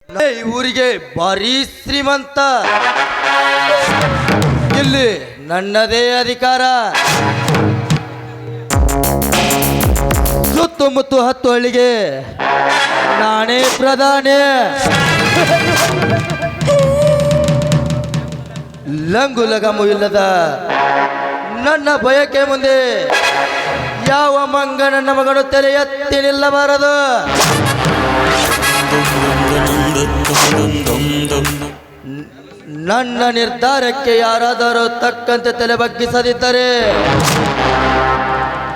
ಈ ಊರಿಗೆ ಭಾರಿ ಶ್ರೀಮಂತ. ಇಲ್ಲಿ ನನ್ನದೇ ಅಧಿಕಾರ. ಸುತ್ತಮುತ್ತ 10 ಹಳ್ಳಿಗೆ ನಾನೇ ಪ್ರಧಾನಿ. ಲಂಗು ಲಗಮು ಇಲ್ಲದ ನನ್ನ ಬಯಕೆ ಮುಂದೆ ಯಾವ ಮಂಗ ನನ್ನ ಮಗನು ತಲೆ ಎತ್ತಿ ನಿಲ್ಲಬಾರದು. ನನ್ನ ನಿರ್ಧಾರಕ್ಕೆ ಯಾರಾದರೂ ತಕ್ಕಂತೆ ತಲೆ ಬಗ್ಗಿಸದಿದ್ದರೆ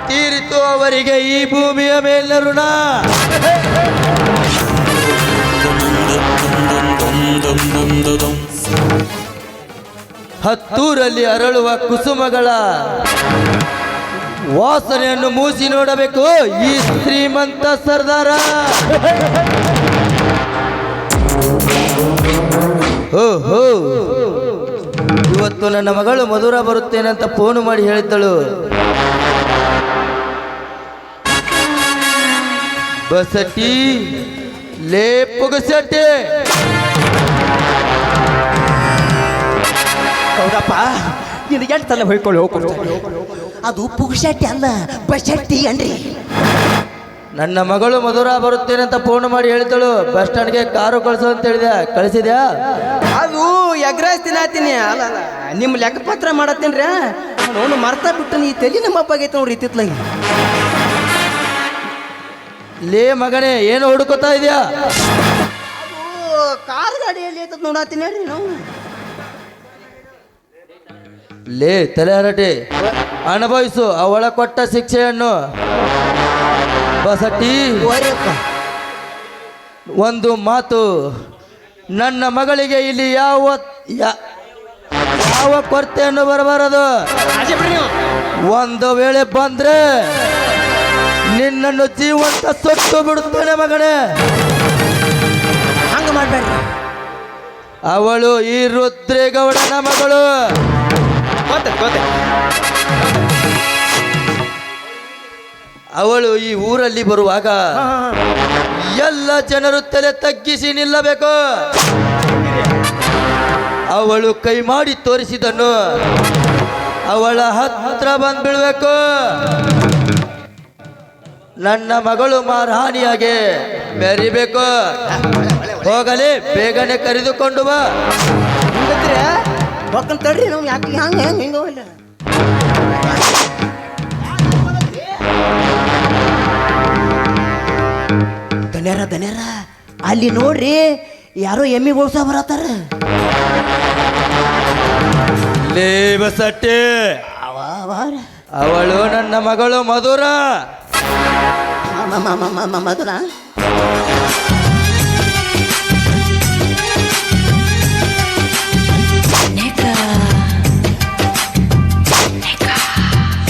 ತೀರಿತು ಅವರಿಗೆ ಈ ಭೂಮಿಯ ಮೇಲಿನ ಋಣ. ಹತ್ತೂರಲ್ಲಿ ಅರಳುವ ಕುಸುಮಗಳ ವಾಸನೆಯನ್ನು ಮೂಸಿ ನೋಡಬೇಕು ಈ ಶ್ರೀಮಂತ ಸರ್ದಾರ. ಓಹೋ, ಇವತ್ತು ನನ್ನ ಮಗಳು ಮಧುರ ಬರುತ್ತೇನೆ ಅಂತ ಫೋನ್ ಮಾಡಿ ಹೇಳಿದ್ದಳು. ಬಸಟಿ ಲೇ ಪುಗಸಟ್ಟಿ. ಹೌದಪ್ಪ, ಇದು ಎಷ್ಟು ಸಲ ಹೊಯ್ಕೊಳ್ಳಿ ಹೋಗ್ಕೊಡ್ತಾರೆ. ಅದು ಪುಗಶೆಟ್ಟಿ ಅಲ್ಲ, ಬಶೆಟ್ಟಿ ಅನ್ರಿ. ನನ್ನ ಮಗಳು ಮಧುರ ಬರುತ್ತೇನೆ ಅಂತ ಫೋನ್ ಮಾಡಿ ಹೇಳಿದಳು. ಬಸ್ ಸ್ಟ್ಯಾಂಡ್ಗೆ ಕಾರು ಕಳಿಸು ಅಂತ ಹೇಳಿದೆ. ಕಳಿಸಿದ್ಯಾ? ಅದು ಎಗ್ರಾಯ್ಸ್ ತಿನ್ನಾತೀನಿ. ಅಲ್ಲ ನಿಮ್ಮ ಲೆಕ್ಕಪತ್ರ ಮಾಡತ್ತೇನ್ರಿ. ಅವನು ಮರ್ತಾ ಬಿಟ್ಟು ಈ ತಲೆ ನಮ್ಮ ಅಪ್ಪ ಆಗೈತೆ ನೋಡ್ರಿ ಇತ್ತಿತ್ಲಾಗಿ. ಲೇ ಮಗನೇ, ಏನು ಹುಡುಕೋತಾ ಇದೆಯಾ? ಕಾರ್ ಗಾಡಿಯಲ್ಲಿ ಐತದ ನೋಡತ್ತೀನಿ ಹೇಳ್ರಿ ನಾವು. ಲೇ ತಲೆ ಹರಟೆ, ಅನುಭವಿಸು ಅವಳ ಕೊಟ್ಟ ಶಿಕ್ಷೆಯನ್ನು. ಬಸಟ್ಟಿ, ಒಂದು ಮಾತು, ನನ್ನ ಮಗಳಿಗೆ ಇಲ್ಲಿ ಯಾವ ಕೊರತೆಯನ್ನು ಬರಬಾರದು. ಒಂದು ವೇಳೆ ಬಂದ್ರೆ ನಿನ್ನನ್ನು ಜೀವಂತ ಸೊಟ್ಟು ಬಿಡುತ್ತೇನೆ ಮಗನೇ. ಹಂಗ ಮಾಡ್ಬೇಡ್ರಿ. ಅವಳು ಈ ರುದ್ರೇಗೌಡನ ಮಗಳು. ಅವಳು ಈ ಊರಲ್ಲಿ ಬರುವಾಗ ಎಲ್ಲ ಜನರು ತಲೆ ತಗ್ಗಿಸಿ ನಿಲ್ಲಬೇಕು. ಅವಳು ಕೈ ಮಾಡಿ ತೋರಿಸಿದನ್ನು ಅವಳ ಹತ್ರ ಬಂದ್ಬಿಡ್ಬೇಕು. ನನ್ನ ಮಗಳು ಮಾರಹಾನಿಯಾಗೆ ಮೆರಿಬೇಕು. ಹೋಗಲಿ, ಬೇಗನೆ ಕರೆದುಕೊಂಡು ಬಾ. ತಡ್ರಿ ನಾವು ಯಾಕೆ ಹಂಗೆ ಹೆಂಗೆ ಹೆಂಗ ಧನ್ಯರ ಅಲ್ಲಿ ನೋಡ್ರಿ, ಯಾರೋ ಎಮ್ಮಿ ಗೋಳ್ಸ ಬರತ್ತಾರ. ಲೇ ಬಸಟ್ಟಿ, ಅವಳು ನನ್ನ ಮಗಳು ಮಧುರ. ಮಧುರ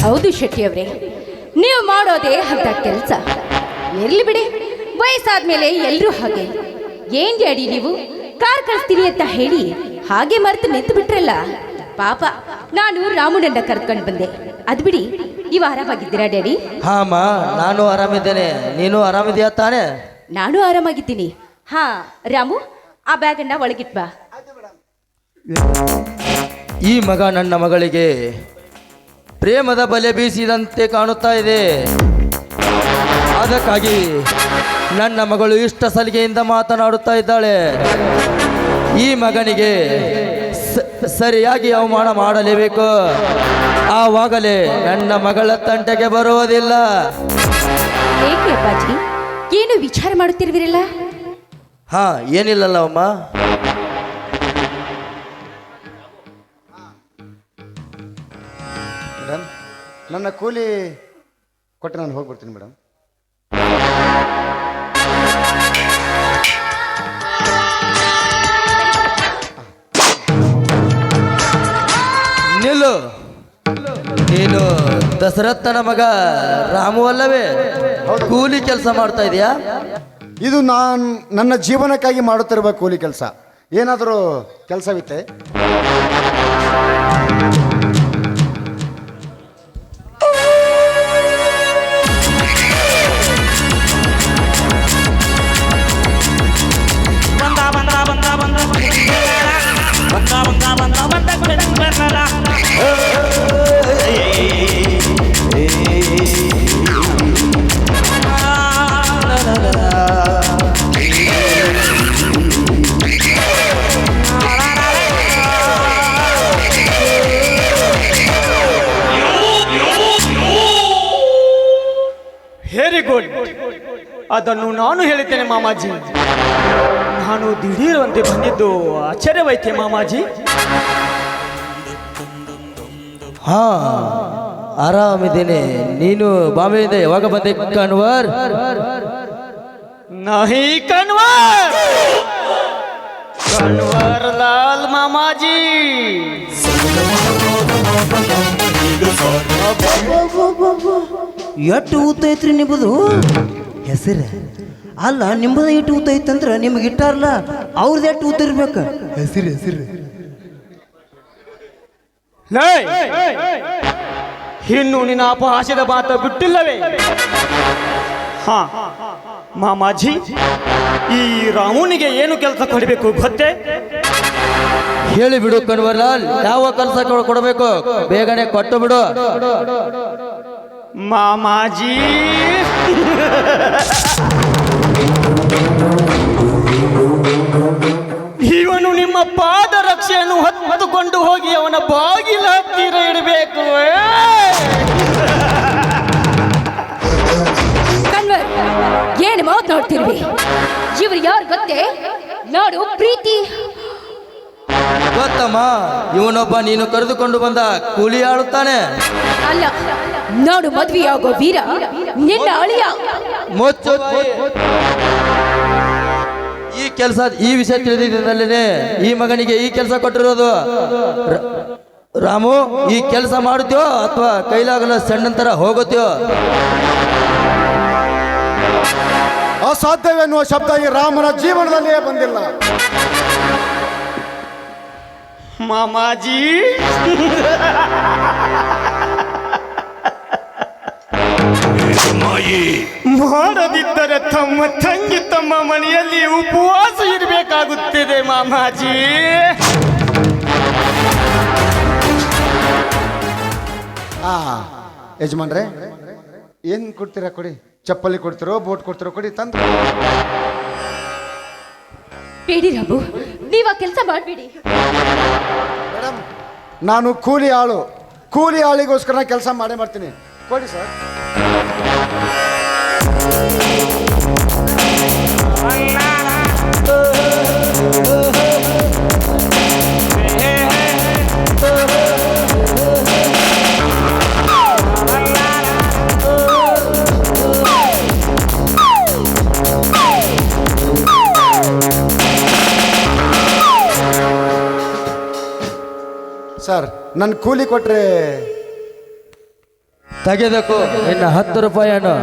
ಹೌದು ಶೆಟ್ಟಿ ಅವರೇ, ನೀವು ಮಾಡೋದೇ ಅಂತ ಕೆಲಸ. ಇರ್ಲಿ ಬಿಡಿ, ವಯಸ್ಸಾದ್ಮೇಲೆ ಎಲ್ಲರೂ ಹಾಗೆ. ಏನ್ ಡ್ಯಾಡಿ ನೀವು ಕಾರ್ ಕಳಿಸ್ತೀನಿ ಅಂತ ಹೇಳಿ ಹಾಗೆ ಮರೆತು ನಿಂತು ಬಿಟ್ರಲ್ಲ. ಪಾಪ, ನಾನು ರಾಮುನನ್ನ ಕರ್ಕೊಂಡು ಬಂದೆ. ಅದ್ ಬಿಡಿ, ನೀವು ಆರಾಮಾಗಿದ್ದೀರಾ ಡ್ಯಾಡಿ? ಹಾಮ, ನಾನು ಆರಾಮಿದ್ದೇನೆ. ನೀನು ಆರಾಮಿದ್ಯಾ ತಾನೆ? ನಾನು ಆರಾಮಾಗಿದ್ದೀನಿ. ಹಾ ರಾಮು, ಆ ಬ್ಯಾಗನ್ನ ಒಳಗಿಟ್ ಬಾ. ಈ ಮಗ ನನ್ನ ಮಗಳಿಗೆ ಪ್ರೇಮದ ಬಲೆ ಬೀಸಿದಂತೆ ಕಾಣುತ್ತಾ ಇದೆ. ಅದಕ್ಕಾಗಿ ನನ್ನ ಮಗಳು ಇಷ್ಟ ಸಲಿಗೆಯಿಂದ ಮಾತನಾಡುತ್ತಾ ಇದ್ದಾಳೆ. ಈ ಮಗನಿಗೆ ಸರಿಯಾಗಿ ಅವಮಾನ ಮಾಡಲೇಬೇಕು. ಆವಾಗಲೇ ನನ್ನ ಮಗಳ ತಂಟೆಗೆ ಬರುವುದಿಲ್ಲ. ಏಕೆ ಅಪ್ಪಾಜಿ, ಏನು ವಿಚಾರ ಮಾಡುತ್ತಿರುವಿರಲ್ಲ? ಹಾ, ಏನಿಲ್ಲಲ್ಲ ಅಮ್ಮ. ಮೇಡಮ್, ನನ್ನ ಕೂಲಿ ಕೊಟ್ಟು ನಾನು ಹೋಗ್ಬಿಡ್ತೀನಿ ಮೇಡಮ್. ನಿಲ್ಲು. ನೀನು ದಶರಥನ ಮಗ ರಾಮು ಅಲ್ಲವೇ? ಕೂಲಿ ಕೆಲಸ ಮಾಡ್ತಾ ಇದೆಯಾ? ಇದು ನನ್ನ ಜೀವನಕ್ಕಾಗಿ ಮಾಡುತ್ತಿರುವ ಕೂಲಿ ಕೆಲಸ. ಏನಾದರೂ ಕೆಲಸವಿತ್ತೆ? ಅದನ್ನು ನಾನು ಹೇಳುತ್ತೇನೆ ಮಾಮಾಜಿ. ನಾನು ದಿಢೀರಂತೆ ಬಂದಿದ್ದು ಆಶ್ಚರ್ಯವೈತೆ ಮಾಮಾಜಿ. ಹಾ, ಆರಾಮಿದ್ದೇನೆ. ನೀನು ಬಾಂಬೆಯಿಂದ ಯಾವಾಗ ಬಂದೆ ಕನ್ವರ್? नहीं कन्वर, कन्वर लाल मामा जी. ಎಷ್ಟು ಊತ ಐತ್ರಿ ನಿಮ್ಮದು ಹೆಸರು? ಅಲ್ಲ, ನಿಮ್ಮದು ಇಟ್ಟು ಊತ ಐತಂದ್ರ ನಿಮ್ಗೆ ಇಟ್ಟಾರಲ್ಲ ಅವ್ರದ್ದು ಎಷ್ಟು ಊತ ಇರ್ಬೇಕು? ಹೆಸರು ಹೆಸರು ಲೇ, ಇನ್ನು ನಿನ್ನ ಅಪಹಾಸ್ಯದ ಮಾತ ಬಿಟ್ಟಿಲ್ಲವೇ? ಹಾ ಮಾಮಾಜಿ, ಈ ರಾಮುನಿಗೆ ಏನು ಕೆಲಸ ಕೊಡಬೇಕು ಗೊತ್ತೇ? ಹೇಳಿ ಬಿಡು ಕನ್ವರ್ಲಾಲ್, ಯಾವ ಕೆಲಸ ಕೊಡಬೇಕು ಬೇಗನೆ ಕೊಟ್ಟು ಬಿಡು. ಮಾಮಾಜಿ, ಇವನು ನಿಮ್ಮ ಪಾದರಕ್ಷೆಯನ್ನು ಹೊತ್ತುಕೊಂಡು ಹೋಗಿ ಅವನ ಬಾಗಿಲ ಹತ್ತಿರ ಇಡಬೇಕು. ಕನ್ವರ್, ಏನು ಮಾತನಾಡ್ತಿರ್ವಿ? ಇವ್ರು ಯಾರು ಗೊತ್ತೇ? ನೋಡು ಪ್ರೀತಿ. ಗೊತ್ತಮ್ಮ, ಇವನೊಬ್ಬ ನೀನು ಕರೆದುಕೊಂಡು ಬಂದ ಕೂಲಿ ಆಳುತ್ತಾನೆ. ಅಲ್ಲ, ನೋಡು ಮದ್ವೆಯಾಗೋ ವೀರ ನಿನ್ನ ಅಳಿಯ. ಮುಚ್ಚು. ಈ ಕೆಲಸ, ಈ ವಿಷಯ ತಿಳಿದಿದ್ದಲ್ಲೇ ಈ ಮಗನಿಗೆ ಈ ಕೆಲಸ ಕೊಟ್ಟಿರೋದು. ರಾಮು, ಈ ಕೆಲಸ ಮಾಡುತ್ತೀಯೋ ಅಥವಾ ಕೈಲಾಗಲ ಸಣ್ಣಂತರ ಹೋಗುತ್ತೀಯೋ? ಅಸಾಧ್ಯವೆನ್ನುವ ಶಬ್ದ ಈ ರಾಮನ ಜೀವನದಲ್ಲಿಯೇ ಬಂದಿಲ್ಲ. ಮಾಮಾಜಿ, ಮಾಡದಿದ್ದರೆ ತಮ್ಮ ತಂಗಿ ತಮ್ಮ ಮನೆಯಲ್ಲಿ ಉಪವಾಸ ಇರಬೇಕಾಗುತ್ತದೆ ಮಾಮಾಜಿ. ಯಜಮಾನ್ರೆ, ಏನ್ ಕೊಡ್ತೀರಾ ಕೊಡಿ. ಚಪ್ಪಲಿ ಕೊಡ್ತಿರೋ, ಬೋಟ್ ಕೊಡ್ತಿರೋ ಕೊಡಿ, ತಂದು. ಬೇಡಿ ರಾಮು, ನೀವ್ ಆ ಕೆಲಸ ಮಾಡ್ಬೇಡಿ. ಮೇಡಮ್, ನಾನು ಕೂಲಿ ಆಳು. ಕೂಲಿ ಆಳಿಗೋಸ್ಕರ ಕೆಲಸ ಮಾಡೇ ಮಾಡ್ತೀನಿ. ಕೊಡಿ ಸರ್. ಸರ್, ನನ್ನ ಕೂಲಿ ಕೊಟ್ರೆ ತೆಗೆದಕ್ಕೂ ಇನ್ನು 10 ರೂಪಾಯಿಯನ್ನು.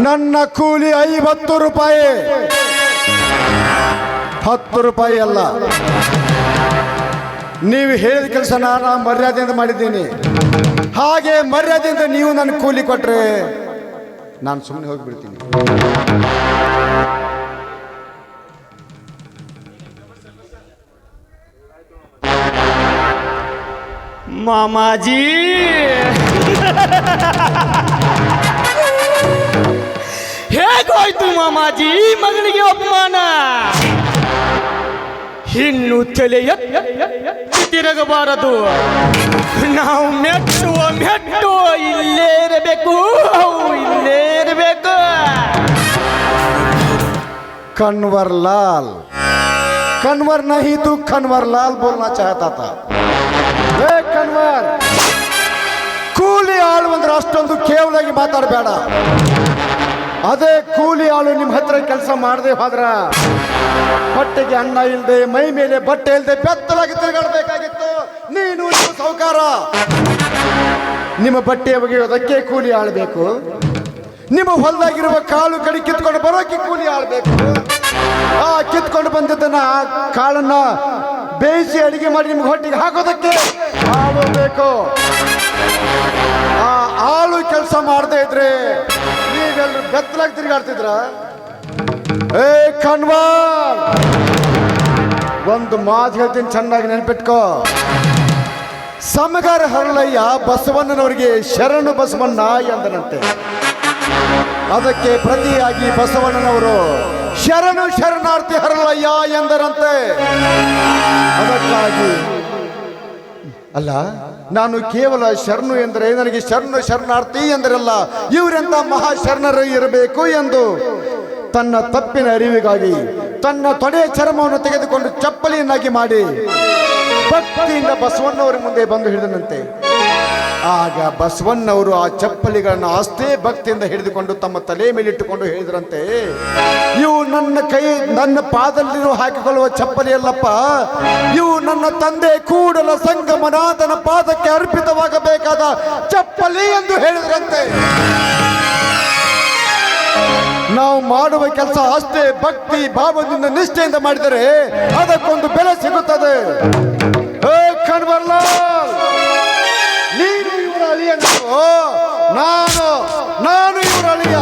ನನ್ನ ಕೂಲಿ 50 ರೂಪಾಯಿ, 10 ರೂಪಾಯಿ ಅಲ್ಲ. ನೀವು ಹೇಳಿದ ಕೆಲಸ ನಾನು ಮರ್ಯಾದೆಯಿಂದ ಮಾಡಿದ್ದೀನಿ. ಹಾಗೆ ಮರ್ಯಾದೆಯಿಂದ ನೀವು ನನ್ನ ಕೂಲಿ ಕೊಟ್ರೆ ನಾನು ಸುಮ್ಮನೆ ಹೋಗಿಬಿಡ್ತೀನಿ. ಮಾಮಾಜಿ, ಹೇಗೋಯ್ತು ಮಾಮಾಜಿ ಈ ಮಗನಿಗೆ ಅಪಮಾನ? ಇನ್ನು ತಲೆ ಎತ್ತಿ ತಿರುಗಬಾರದು. ನಾವು ಮೆಟ್ಟು ಇಲ್ಲೇ ಇರಬೇಕು, ಇಲ್ಲೇ ಇರಬೇಕು. कन्वर लाल, कन्वर नहीं तू कन्वर लाल बोलना चाहता था. ಕನ್ವರ್, ಕೂಲಿ ಆಳು ಅಂದ್ರೆ ಅಷ್ಟೊಂದು ಕೇವಲಾಗಿ ಮಾತಾಡಬೇಡ. ಅದೇ ಕೂಲಿ ಆಳು ನಿಮ್ಮ ಹತ್ರ ಕೆಲಸ ಮಾಡದೆ ಹೋದ್ರ ಹೊಟ್ಟೆಗೆ ಅನ್ನ ಇಲ್ಲದೆ, ಮೈ ಮೇಲೆ ಬಟ್ಟೆ ಇಲ್ಲದೆ ಬೆತ್ತಲಾಗಿ ತಿರುಗಾಡಬೇಕಾಗಿತ್ತು. ನೀನು ಸಾಹುಕಾರ. ನಿಮ್ಮ ಬಟ್ಟೆ ಒಗೆಯೋದಕ್ಕೆ ಕೂಲಿ ಆಳ್ಬೇಕು. ನಿಮ್ಮ ಹೊಲದಾಗಿರುವ ಕಾಳು ಕಡಿ ಕಿತ್ಕೊಂಡು ಬರೋಕೆ ಕೂಲಿ ಆಳ್ಬೇಕು. ಆ ಕಿತ್ಕೊಂಡು ಬಂದಿದ್ದನ್ನ ಆ ಕಾಳನ್ನ ಬೇಯಿಸಿ ಅಡಿಗೆ ಮಾಡಿ ನಿಮ್ಗೆ ಹೊಟ್ಟೆಗೆ ಹಾಕೋದಕ್ಕೆ ಆಳು ಬೇಕು. ಆ ಆಳು ಕೆಲಸ ಮಾಡದೇ ಇದ್ರೆ ನೀವೆಲ್ಲರೂ ಬೆತ್ತಲಾಗಿ ತಿರುಗಾಡ್ತಿದ್ರ? ಏ ಕನ್ವರ್, ಒಂದು ಮಾತು ಹೇಳ್ತೀನಿ, ಚೆನ್ನಾಗಿ ನೆನ್ಪಿಟ್ಕೋ. ಸಮಗಾರ ಹರಳಯ್ಯ ಬಸವಣ್ಣನವರಿಗೆ ಶರಣು ಬಸವಣ್ಣ ಎಂದನಂತೆ. ಅದಕ್ಕೆ ಪ್ರತಿಯಾಗಿ ಬಸವಣ್ಣನವರು ಶರಣು ಶರಣಾರ್ಥಿ ಹರಳಯ್ಯ ಎಂದರಂತೆ. ಅದಕ್ಕಾಗಿ ಅಲ್ಲ, ನಾನು ಕೇವಲ ಶರಣು ಎಂದರೆ ನನಗೆ ಶರಣು ಶರಣಾರ್ಥಿ ಎಂದರಲ್ಲ, ಇವರೆಂತ ಮಹಾಶರಣರು ಇರಬೇಕು ಎಂದು ತನ್ನ ತಪ್ಪಿನ ಅರಿವಿಗಾಗಿ ತನ್ನ ತೊಡೆಯ ಚರ್ಮವನ್ನು ತೆಗೆದುಕೊಂಡು ಚಪ್ಪಲಿಯನ್ನಾಗಿ ಮಾಡಿ ಭಕ್ತಿಯಿಂದ ಬಸವಣ್ಣವರ ಮುಂದೆ ಬಂದು ಹಿಡಿದನಂತೆ. ಆಗ ಬಸವಣ್ಣವರು ಆ ಚಪ್ಪಲಿಗಳನ್ನು ಅಷ್ಟೇ ಭಕ್ತಿಯಿಂದ ಹಿಡಿದುಕೊಂಡು ತಮ್ಮ ತಲೆ ಮೇಲಿಟ್ಟುಕೊಂಡು ಹೇಳಿದ್ರಂತೆ, ಇವು ನನ್ನ ಪಾದಲ್ಲಿರುವ ಹಾಕಿಕೊಳ್ಳುವ ಚಪ್ಪಲಿ ಅಲ್ಲಪ್ಪ, ಇವು ನನ್ನ ತಂದೆ ಕೂಡಲ ಸಂಗಮನಾಥನ ಪಾದಕ್ಕೆ ಅರ್ಪಿತವಾಗಬೇಕಾದ ಚಪ್ಪಲಿ ಎಂದು ಹೇಳಿದ್ರಂತೆ. ನಾವು ಮಾಡುವ ಕೆಲಸ ಅಷ್ಟೇ ಭಕ್ತಿ ಭಾವದಿಂದ ನಿಷ್ಠೆಯಿಂದ ಮಾಡಿದರೆ ಅದಕ್ಕೊಂದು ಬೆಲೆ ಸಿಗುತ್ತದೆ. ಕಣ್ವರ್ಲಾಲ್, ನೀನು ಇವರ ಅಳಿಯ, ನಾನು ಇವರ ಅಳಿಯ.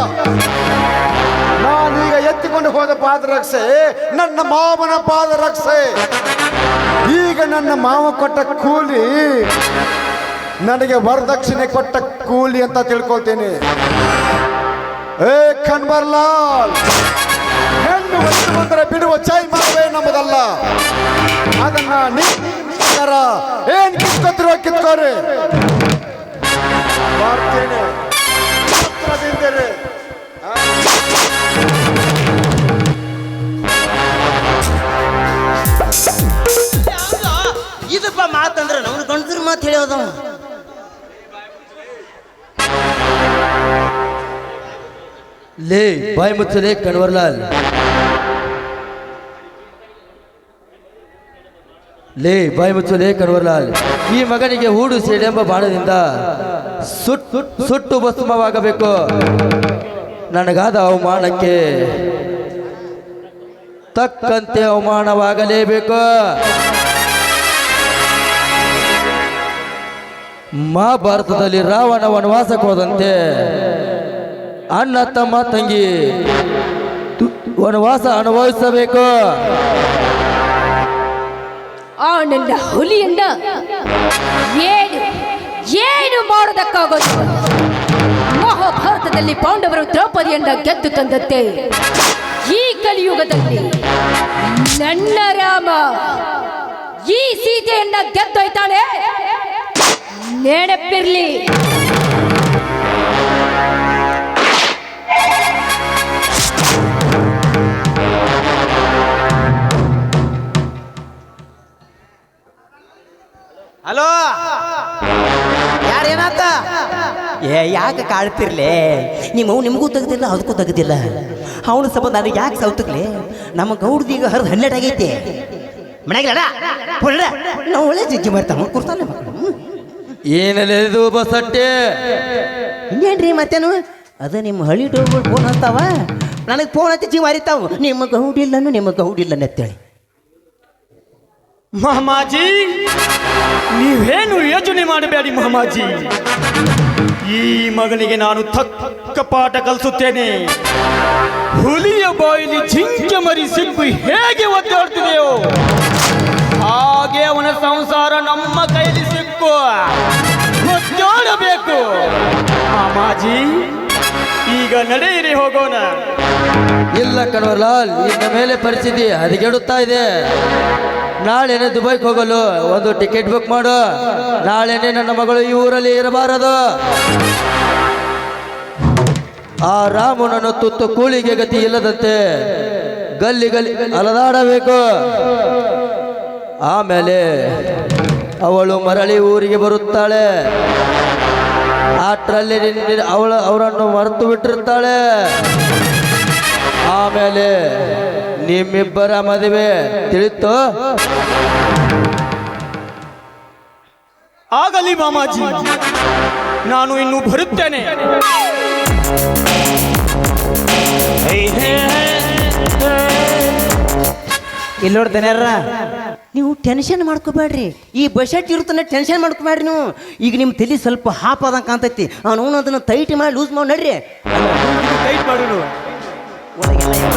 ನಾನೀಗ ಎತ್ತಿಕೊಂಡು ಹೋದ ಪಾದರಕ್ಷೆ ನನ್ನ ಮಾವನ ಪಾದರಕ್ಷೆ. ಈಗ ನನ್ನ ಮಾವ ಕೊಟ್ಟ ಕೂಲಿ ನನಗೆ ವರದಕ್ಷಿಣೆ ಕೊಟ್ಟ ಕೂಲಿ ಅಂತ ತಿಳ್ಕೊಳ್ತೀನಿ. ಕಣ್ವರ್ಲಾಲ್, ಹೆಣ್ಣು ಹೊತ್ತು ಬಂದರೆ ಬಿಡುವ ಚೈ ಮಾಡುವೆ ನಮ್ಮದಲ್ಲ. ಅದನ್ನ ಏನ್ ಕಿತ್ಕೊತಿರೋ ಕಿತ್ಕೋರಿ, ಮಾಡ್ತೇನೆ. ಇದಪ್ಪ ಮಾತಂದ್ರೆ ನಮ್ಗೆ ಗಂಡಸ್ರ ಮಾತು ಹೇಳೋದ. ಲೇ ಬಾಯಿ ಮುಚ್ಚಲೇ ಕಣ್ವರ್ಲಾಲ್, ಲೇ ಬಾಯಿ ಮುಚ್ಚಲೇ ಕಣ್ವರ್ಲಾಲ್. ಈ ಮಗನಿಗೆ ಹೂಡು ಸೇಡೆಂಬ ಬಾಣದಿಂದ ಸುಟ್ಟು ಭಸ್ಮವಾಗಬೇಕು. ನನಗಾದ ಅವಮಾನಕ್ಕೆ ತಕ್ಕಂತೆ ಅವಮಾನವಾಗಲೇಬೇಕು. ಮಹಾಭಾರತದಲ್ಲಿ ರಾವಣ ವನವಾಸಕ್ಕೆ ಹೋದಂತೆ ಅಣ್ಣ ತಮ್ಮ ತಂಗಿ ವನವಾಸ ಅನುಭವಿಸಬೇಕು. ಆ ನನ್ನ ಹುಲಿಯನ್ನ ಏನು ಮಾಡೋದಕ್ಕಾಗೋದು? ಮಹಾಭಾರತದಲ್ಲಿ ಪಾಂಡವರು ದ್ರೌಪದಿಯನ್ನ ಗೆದ್ದು ತಂದಂತೆ ಈ ಕಲಿಯುಗದಲ್ಲಿ ನನ್ನ ರಾಮ ಈ ಸೀತೆಯನ್ನ ಗೆದ್ದೊಯ್ತಾನೆ. ನೆನಪಿರ್ಲಿ. ಹಲೋ, ಯಾರೇನಾತ? ಯಾಕೆ ಕಾಡ್ತಿರ್ಲೆ? ನಿಮಗೂ ತೆಗ್ದಿಲ್ಲ, ಅದಕ್ಕೂ ತೆಗ್ದಿಲ್ಲ. ಅವನ ಸಂಬಂಧ ನನಗೆ ಯಾಕೆ ಸೌತಕ್ಲೆ? ನಮ್ಮ ಗೌಡ್ದೀಗ ಹರಿದು 12 ಆಗೈತೆ. ಮನೆಗಲ್ಲ ನಾವು ಒಳ್ಳೆ ಜಿಜ್ಜಿ ಮಾಡ್ತಾವ ಕೊಡ್ತಾನೆ. ಏನದು ಬಸಟ್ಟೆ? ಇನ್ನೇನ್ರಿ ಮತ್ತೇನು? ಅದ ನಿಮ್ಮ ಹಳ್ಳಿ ಡೋಗಳು ಫೋನ್ ಹತ್ತಾವ, ನನಗೆ ಫೋನ್ ಹಚ್ಚಿ ಜೀವ ಹರಿತಾವು. ನಿಮ್ಮ ಗೌಡಿಲ್ಲನು ಅಂತೇಳಿ. ಮಹಾಮಾಜಿ, ನೀವೇನು ಯೋಚನೆ ಮಾಡಬೇಡಿ ಮಹಾಮಾಜಿ. ಈ ಮಗನಿಗೆ ನಾನು ತಕ್ಕ ಪಾಠ ಕಲಿಸುತ್ತೇನೆ. ಹುಲಿಯ ಬಾಯಿಲಿ ಜಿಂಕೆ ಮರಿ ಸಿಕ್ಕು ಹೇಗೆ ಒದ್ದಾಡ್ತಿದೆಯೋ ಹಾಗೆ ಅವನ ಸಂಸಾರ ನಮ್ಮ ಕೈಲಿ ಸಿಕ್ಕು ಒದ್ದಾಡಬೇಕು. ಮಹಾಮಾಜಿ, ಈಗ ನಡೆಯಿರಿ, ಹೋಗೋಣ. ಇಲ್ಲ ಕಣ್ವರ್ಲಾಲ್, ಇನ್ನ ಮೇಲೆ ಪರಿಸ್ಥಿತಿ ಹದಗೆಡುತ್ತಾ ಇದೆ. ನಾಳೆನೆ ದುಬೈಗೆ ಹೋಗಲು ಒಂದು ಟಿಕೆಟ್ ಬುಕ್ ಮಾಡು. ನಾಳೆನೆ ನನ್ನ ಮಗಳು ಈ ಊರಲ್ಲಿ ಇರಬಾರದು. ಆ ರಾಮನನ್ನು ತುತ್ತು ಕೂಳಿಗೆ ಗತಿ ಇಲ್ಲದಂತೆ ಗಲ್ಲಿ ಅಲದಾಡಬೇಕು. ಆಮೇಲೆ ಅವಳು ಮರಳಿ ಊರಿಗೆ ಬರುತ್ತಾಳೆ. ಅಷ್ಟರಲ್ಲಿ ಅವರನ್ನು ಮರೆತು ಬಿಟ್ಟಿರ್ತಾಳೆ. ಆಮೇಲೆ ನಿಮ್ಮಿಬ್ಬರ ಮದುವೆ ತಿಳಿತು. ಆಗಲಿ ಮಾಮಾಜಿ, ನಾನು ಇನ್ನು ಬರುತ್ತೇನೆ. ಇಲ್ಲಿ ನೋಡ್ತೇನೆರ, ನೀವು ಟೆನ್ಷನ್ ಮಾಡ್ಕೋಬೇಡ್ರಿ. ಈ ಬಜೆಟ್ ಇರುತ್ತಾನೆ, ಟೆನ್ಷನ್ ಮಾಡ್ಕೋಬೇಡ್ರಿ ನೀವು. ಈಗ ನಿಮ್ಮ ತಲೆ ಸ್ವಲ್ಪ ಹಾಪ್ ಆದಂಗೆ ಕಾಣ್ತೈತಿ. ಅವನು ಅದನ್ನು ಟೈಟ್ ಮಾಡಿ ಲೂಸ್ ಮಾಡಿ ನಡ್ರಿ. ಟೈಟ್ ಮಾಡೋಣ. ಒಳಗೆಲ್ಲ